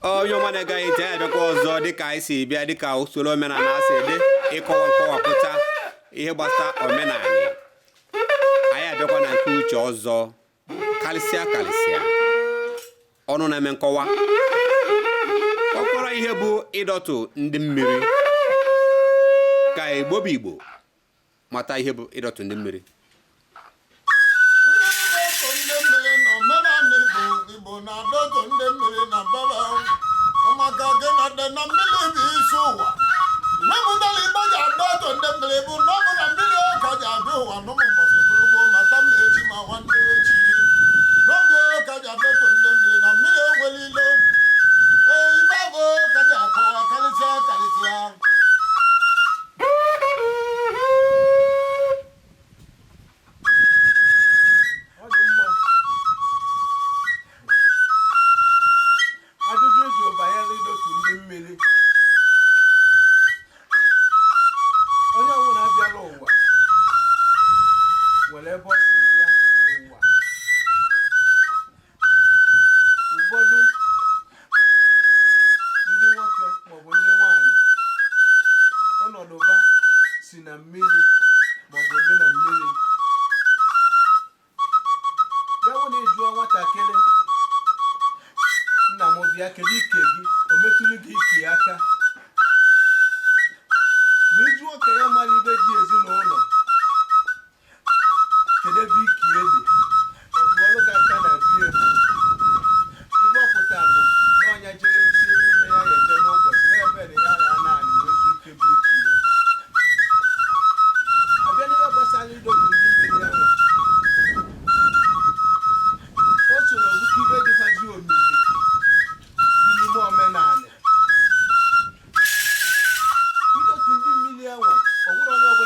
onye ọma na-agaghị ntị anyị abịakwa ọzọ dịka anyị si bịa dịka usoro omenala si dị nkọwapụta ihe gbasara omenala. Anyị abịakwa na nke uche ọzọ kalisia ọnụ na-eme nkọwa ọkpọrọ ihe bụ ịdọtụ ndị mmiri ka Igbo mata ihe bụ ịdọtụ ndị mmiri. Igbo na-adọtụ ndị mmiri na baba maka gị na mmiri bụ isi ụwa. Mmepụtara Igbo ji adọtụ ndị mmiri bụ na ọ bụ na mmiri ka ji abịa ụwa n'ụmụ mbọsị bụrụgbo mata m echi ma nwanne echi. N'oge ka ji adọtụ ndị mmiri na mmiri enwere ilo. Igbe ahụ ka ji akọwa kalisia. Onye ọbụla abịala ụwa nwere ebe ọ si bịa ụwa. Ụfọdụ ndị nwoke maọbụ ndị nwanyị ọnọdụ ha si na mmiri maọbụ dị na mmiri. Ya wụ na-ejụọ nwatakịrị, nna m bịa kedu ike gị, o metụrụ gị ike aka. Ma iji nwoke ya mara ibe ji